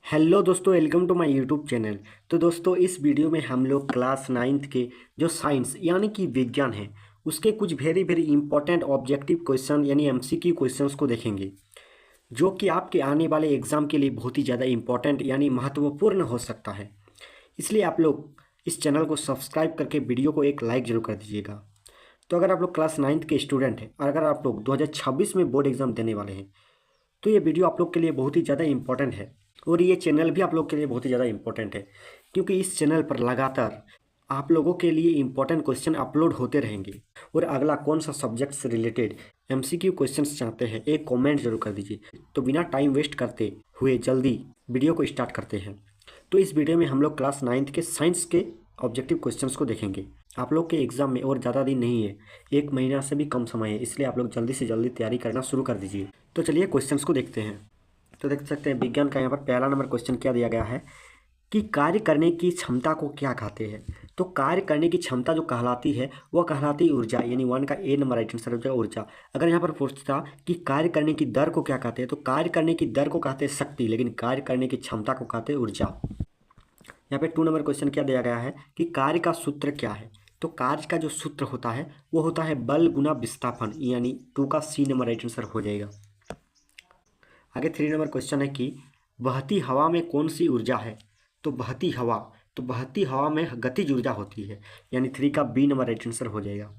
Hello दोस्तों, welcome to my YouTube channel. तो दोस्तों, इस वीडियो में हम लोग क्लास नाइन्थ के जो साइंस यानी कि विज्ञान है उसके कुछ very very important objective question यानी एमसीक्यू क्वेश्चंस को देखेंगे, जो कि आपके आने वाले एग्जाम के लिए बहुत ही ज़्यादा इंपॉर्टेंट यानी महत्वपूर्ण हो सकता है। इसलिए आप लोग इस चैनल को सब्सक्राइब करके वीडियो को एक लाइक जरूर कर दीजिएगा। तो अगर आप लोग क्लास नाइन्थ के स्टूडेंट हैं और अगर आप लोग 2026 में बोर्ड एग्जाम देने वाले हैं तो ये वीडियो आप लोग के लिए बहुत ही ज़्यादा इंपॉर्टेंट है। और ये चैनल भी आप लोग के लिए बहुत ही ज़्यादा इंपॉर्टेंट है, क्योंकि इस चैनल पर लगातार आप लोगों के लिए इंपॉर्टेंट क्वेश्चन अपलोड होते रहेंगे। और अगला कौन सा सब्जेक्ट से रिलेटेड एमसीक्यू क्वेश्चंस चाहते हैं, एक कमेंट जरूर कर दीजिए। तो बिना टाइम वेस्ट करते हुए जल्दी वीडियो को स्टार्ट करते हैं। तो इस वीडियो में हम लोग क्लास नाइन्थ के साइंस के ऑब्जेक्टिव क्वेश्चंस को देखेंगे। आप लोग के एग्जाम में और ज़्यादा दिन नहीं है, 1 महीना से भी कम समय है, इसलिए आप लोग जल्दी से जल्दी तैयारी करना शुरू कर दीजिए। तो चलिए क्वेश्चंस को देखते हैं। तो देख सकते हैं विज्ञान का यहाँ पर पहला नंबर क्वेश्चन क्या दिया गया है कि कार्य करने की क्षमता को क्या कहते हैं। तो कार्य करने की क्षमता जो कहलाती है वह कहलाती है ऊर्जा, यानी 1 का ए नंबर राइट आंसर हो जाएगा ऊर्जा। अगर यहाँ पर पूछता कि कार्य करने की दर को क्या कहते हैं, तो कार्य करने की दर को कहते हैं शक्ति, लेकिन कार्य करने की क्षमता को कहते हैं ऊर्जा। यहाँ पे 2 नंबर क्वेश्चन क्या दिया गया है कि कार्य का सूत्र क्या है। तो कार्य का जो सूत्र होता है वो होता है बल गुना विस्थापन, यानी 2 का सी नंबर राइट आंसर हो जाएगा। आगे 3 नंबर क्वेश्चन है कि बहती हवा में कौन सी ऊर्जा है। तो बहती हवा में गतिज ऊर्जा होती है, यानी 3 का बी नंबर राइट आंसर हो जाएगा।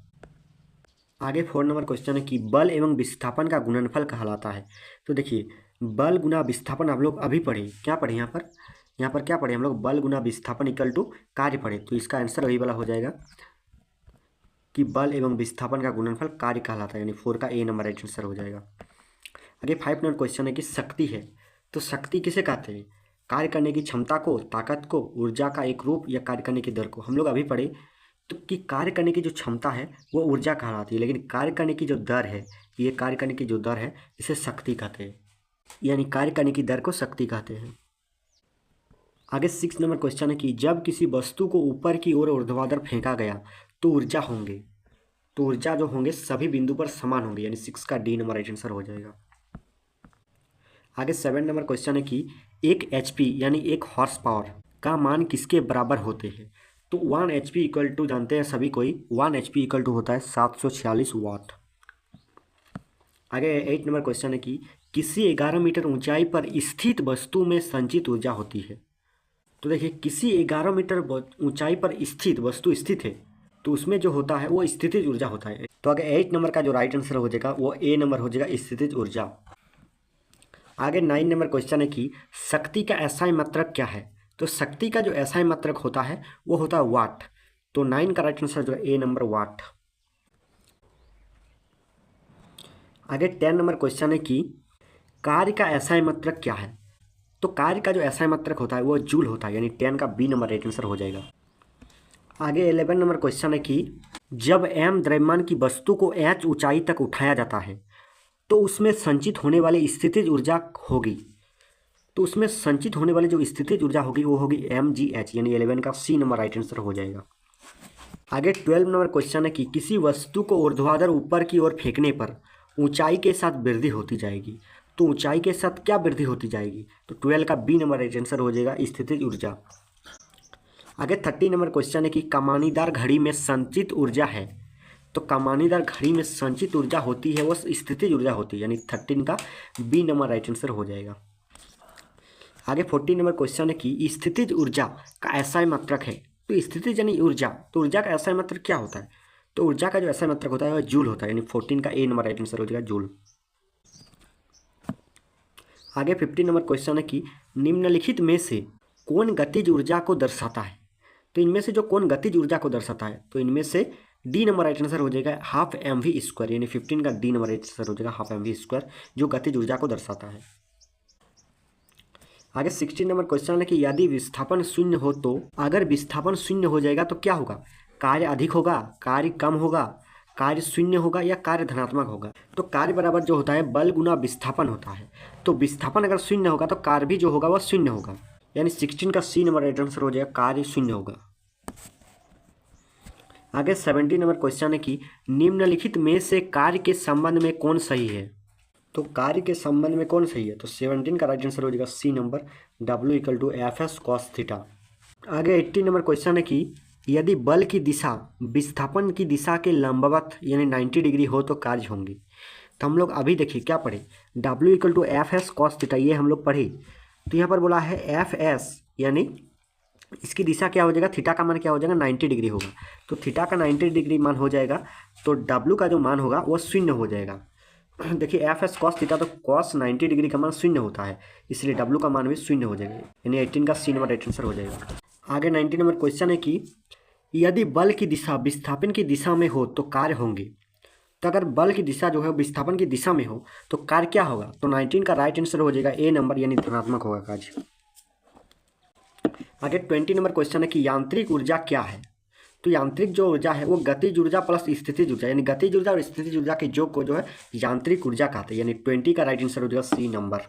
आगे 4 नंबर क्वेश्चन है कि बल एवं विस्थापन का गुणनफल कहलाता है। तो देखिए, बल गुना विस्थापन आप लोग अभी पढ़े, क्या पढ़े यहाँ पर क्या पढ़े हम लोग, बल गुना विस्थापन इक्वल टू कार्य पढ़े। तो इसका आंसर वही वाला हो जाएगा कि बल एवं विस्थापन का गुणनफल कार्य कहलाता है, यानी 4 का ए नंबर राइट आंसर हो जाएगा। आगे 5 नंबर क्वेश्चन है कि शक्ति है। तो शक्ति किसे कहते हैं, कार्य करने की क्षमता को, ताकत को, ऊर्जा का एक रूप या कार्य करने की दर को। हम लोग अभी पढ़े तो कि कार्य करने की जो क्षमता है वो ऊर्जा कहलाती है, लेकिन कार्य करने की जो दर है, ये कार्य करने की जो दर है इसे शक्ति कहते हैं, यानी कार्य करने की दर को शक्ति कहते हैं। आगे 6 नंबर क्वेश्चन है कि जब किसी वस्तु को ऊपर की ओर ऊर्ध्वाधर फेंका गया तो ऊर्जा होंगे, तो ऊर्जा जो होंगे सभी बिंदु पर समान होंगे, यानी 6 का डी नंबर राइट आंसर हो जाएगा। आगे 7 नंबर क्वेश्चन है कि 1 HP यानी 1 हॉर्स पावर का मान किसके बराबर होते हैं। तो 1 HP इक्वल टू जानते हैं सभी कोई, 1 HP इक्वल टू होता है 746 वाट। आगे 8 नंबर क्वेश्चन है कि किसी 11 मीटर ऊंचाई पर स्थित वस्तु में संचित ऊर्जा होती है। तो देखिए, किसी 11 मीटर ऊंचाई पर स्थित वस्तु स्थित है तो उसमें जो होता है वो स्थितिज ऊर्जा होता है। तो आगे 8 नंबर का जो राइट आंसर हो जाएगा वो ए नंबर हो जाएगा, स्थितिज ऊर्जा। आगे 9 नंबर क्वेश्चन है कि शक्ति का एसआई मात्रक क्या है। तो शक्ति का जो एसआई मात्रक होता है वो होता है वाट। तो 9 का राइट आंसर जो है ए नंबर वाट। आगे 10 नंबर क्वेश्चन है कि कार्य का एसआई मात्रक क्या है। तो कार्य का जो एसआई मात्रक होता है वो जूल होता है, यानी 10 का बी नंबर राइट आंसर हो जाएगा। आगे 11 नंबर क्वेश्चन है कि जब m द्रव्यमान की वस्तु को h ऊंचाई तक उठाया जाता है तो उसमें संचित होने वाली स्थितिज ऊर्जा होगी। तो उसमें संचित होने वाली जो स्थितिज ऊर्जा होगी वो होगी mgh, यानी 11 का सी नंबर राइट आंसर हो जाएगा। आगे 12 नंबर क्वेश्चन है कि किसी वस्तु को ऊर्ध्वाधर ऊपर की ओर फेंकने पर ऊंचाई के साथ वृद्धि होती जाएगी। तो ऊंचाई के साथ क्या वृद्धि होती जाएगी, तो 12 का बी नंबर राइट आंसर हो जाएगा, स्थितिज ऊर्जा। आगे 30 नंबर क्वेश्चन है कि कमानीदार घड़ी में संचित ऊर्जा है। तो कमानीदार घड़ी में संचित ऊर्जा होती है वो स्थितिज ऊर्जा होती है, यानी 13 का बी नंबर राइट आंसर हो जाएगा। आगे 14 नंबर क्वेश्चन है कि स्थितिज ऊर्जा का एसआई मात्रक है। तो स्थितिज यानी ऊर्जा, तो ऊर्जा का एसआई मात्रक क्या होता है, तो ऊर्जा का जो एसआई मात्रक होता है वह जूल होता है, यानी 14 का ए नंबर राइट आंसर हो जाएगा, जूल। आगे 15 नंबर क्वेश्चन है कि निम्नलिखित में से कौन गतिज ऊर्जा को दर्शाता है। तो इनमें से जो कौन गतिज ऊर्जा को दर्शाता है, तो इनमें से डी नंबर राइट आंसर हो जाएगा हाफ mv², यानी 15 का डी नंबर राइट आंसर हो जाएगा हाफ mv², जो गतिज ऊर्जा को दर्शाता है। आगे 16 नंबर क्वेश्चन है कि यदि विस्थापन शून्य हो तो, अगर विस्थापन शून्य हो जाएगा तो क्या होगा, कार्य अधिक होगा, कार्य कम होगा, कार्य शून्य होगा या कार्य धनात्मक होगा। तो कार्य बराबर जो होता है बल गुना विस्थापन होता है। तो विस्थापन अगर शून्य होगा तो कार्य भी जो होगा वह शून्य होगा, यानी 16 का सी नंबर राइट आंसर हो जाएगा, कार्य शून्य होगा। आगे 17 नंबर क्वेश्चन है कि निम्नलिखित में से कार्य के संबंध में कौन सही है। तो कार्य के संबंध में कौन सही है? तो 17 का राइट आंसर हो जाएगा सी नंबर, W=Fs cos थीटा। आगे 80 नंबर क्वेश्चन है कि यदि बल की दिशा विस्थापन की दिशा के लंबवत यानी 90 डिग्री हो तो कार्य होंगे। तो हम लोग अभी देखिए क्या पढ़े, W=Fs cos थीटा, ये हम लोग पढ़े। तो यहाँ पर बोला है Fs यानी इसकी दिशा क्या हो जाएगा, थीटा का मान क्या हो जाएगा, 90 डिग्री होगा। तो थीटा का 90 डिग्री मान हो जाएगा, तो W का जो मान होगा वो शून्य हो जाएगा। देखिए Fs cos थीटा, तो cos 90 डिग्री का मान शून्य होता है, इसलिए W का मान भी शून्य हो जाएगा, यानी 18 का सी नंबर राइट आंसर हो जाएगा। आगे 90 नंबर क्वेश्चन है कि यदि बल की दिशा विस्थापन की दिशा में हो तो कार्य होंगे। तो अगर बल की दिशा जो है विस्थापन की दिशा में हो तो कार्य क्या होगा? तो 19 का राइट आंसर हो जाएगा ए नंबर, यानी धनात्मक होगा कार्य। आगे 20 नंबर क्वेश्चन है कि यांत्रिक ऊर्जा क्या है? तो यांत्रिक जो ऊर्जा है वो गतिज ऊर्जा प्लस स्थितिज ऊर्जा, यानी गतिज ऊर्जा और स्थितिज ऊर्जा के योग को जो है यांत्रिक ऊर्जा कहते हैं, यानी 20 का राइट आंसर हो जाएगा सी नंबर।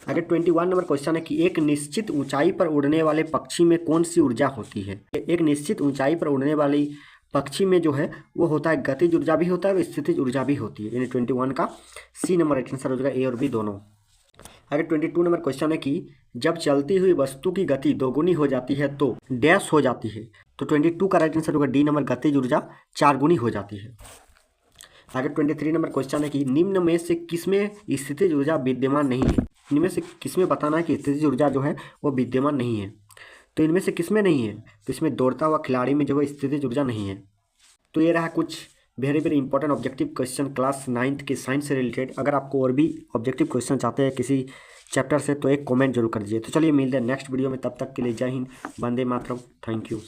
आगे 21 नंबर क्वेश्चन है कि एक निश्चित ऊंचाई पर उड़ने वाले पक्षी में कौन सी ऊर्जा होती है? एक निश्चित ऊंचाई पर उड़ने वाली पक्षी में जो है वो होता है गतिज ऊर्जा भी होता है और स्थितिज ऊर्जा भी होती है, यानी 21 का सी नंबर राइट आंसर हो जाएगा, ए और बी दोनों। आगे 22 नंबर क्वेश्चन है कि जब चलती हुई वस्तु की गति दोगुनी हो जाती है तो डैश हो जाती है। तो 22 का राइट आंसर होगा डी नंबर, गतिज ऊर्जा 4 गुनी हो जाती है। आगे 23 नंबर क्वेश्चन है कि निम्न में से किसमें स्थितिज ऊर्जा विद्यमान नहीं है? इनमें से किसमें बताना है कि स्थितिज ऊर्जा जो है वो विद्यमान नहीं है? तो इनमें से किसमें नहीं है? तो इसमें दौड़ता हुआ खिलाड़ी में जो है स्थितिज ऊर्जा नहीं है। तो ये रहा कुछ very very important objective question class 9th के साइंस से रिलेटेड। अगर आपको और भी ऑब्जेक्टिव क्वेश्चन चाहते हैं किसी चैप्टर से तो एक कमेंट जरूर कर दीजिए। तो चलिए मिलते हैं नेक्स्ट वीडियो में, तब तक के लिए जय हिंद, वंदे मातरम, थैंक यू।